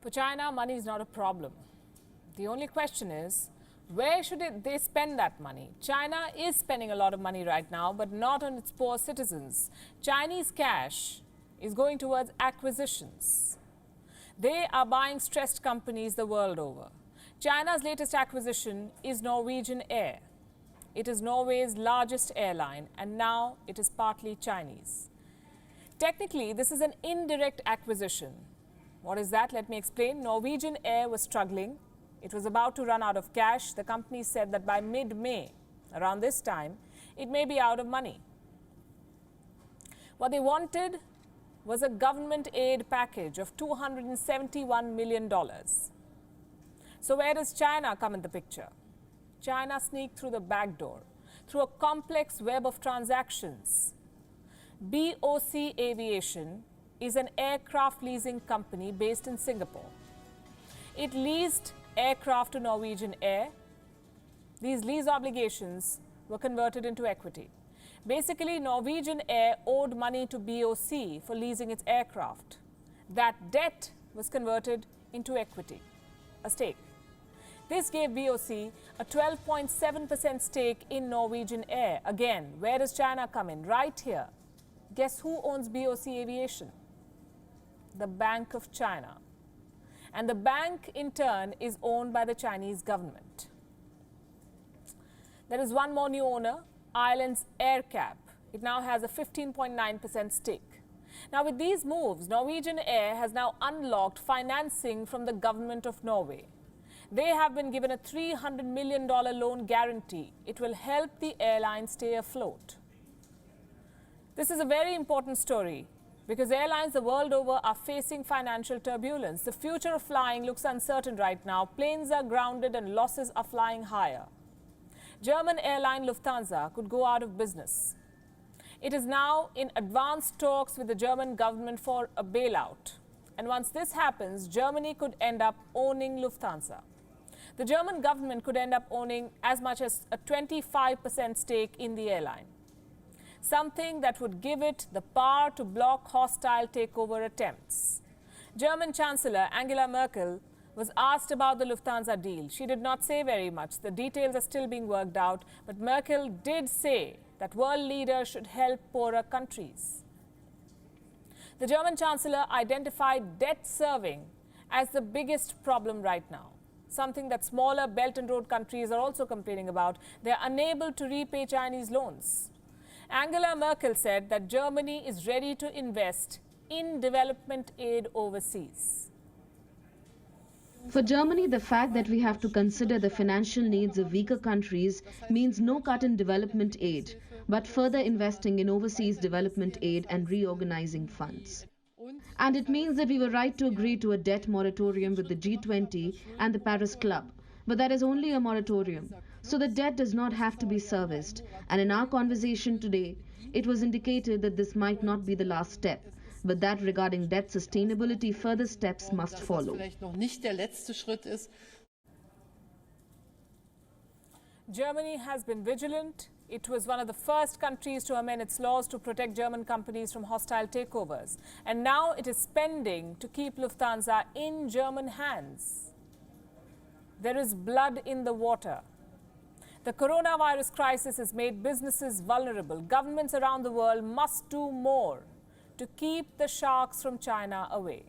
For China, money is not a problem. The only question is, where should they spend that money? China is spending a lot of money right now, but not on its poor citizens. Chinese cash is going towards acquisitions. They are buying stressed companies the world over. China's latest acquisition is Norwegian Air. It is Norway's largest airline, and now it is partly Chinese. Technically, this is an indirect acquisition. What is that? Let me explain. Norwegian Air was struggling. It was about to run out of cash. The company said that by mid-May, around this time, it may be out of money. What they wanted was a government aid package of $271 million. So where does China come in the picture? China sneaked through the back door, through a complex web of transactions. BOC Aviation is an aircraft leasing company based in Singapore. It leased aircraft to Norwegian Air. These lease obligations were converted into equity. Basically, Norwegian Air owed money to BOC for leasing its aircraft. That debt was converted into equity, a stake. This gave BOC a 12.7% stake in Norwegian Air. Again, where does China come in? Right here. Guess who owns BOC Aviation? The Bank of China. And the bank, in turn, is owned by the Chinese government. There is one more new owner, Ireland's AerCap. It now has a 15.9% stake. Now, with these moves, Norwegian Air has now unlocked financing from the government of Norway. They have been given a $300 million loan guarantee. It will help the airline stay afloat. This is a very important story because airlines the world over are facing financial turbulence. The future of flying looks uncertain right now. Planes are grounded and losses are flying higher. German airline Lufthansa could go out of business. It is now in advanced talks with the German government for a bailout. And once this happens, Germany could end up owning Lufthansa. The German government could end up owning as much as a 25% stake in the airline, something that would give it the power to block hostile takeover attempts. German Chancellor Angela Merkel was asked about the Lufthansa deal. She did not say very much. The details are still being worked out, but Merkel did say that world leaders should help poorer countries. The German Chancellor identified debt serving as the biggest problem right now, something that smaller Belt and Road countries are also complaining about. They are unable to repay Chinese loans. Angela Merkel said that Germany is ready to invest in development aid overseas. For Germany, the fact that we have to consider the financial needs of weaker countries means no cut in development aid, but further investing in overseas development aid and reorganizing funds. And it means that we were right to agree to a debt moratorium with the G20 and the Paris Club. But that is only a moratorium, so the debt does not have to be serviced. And in our conversation today, it was indicated that this might not be the last step, but that regarding debt sustainability, further steps must follow. Germany has been vigilant. It was one of the first countries to amend its laws to protect German companies from hostile takeovers. And now it is spending to keep Lufthansa in German hands. There is blood in the water. The coronavirus crisis has made businesses vulnerable. Governments around the world must do more to keep the sharks from China away.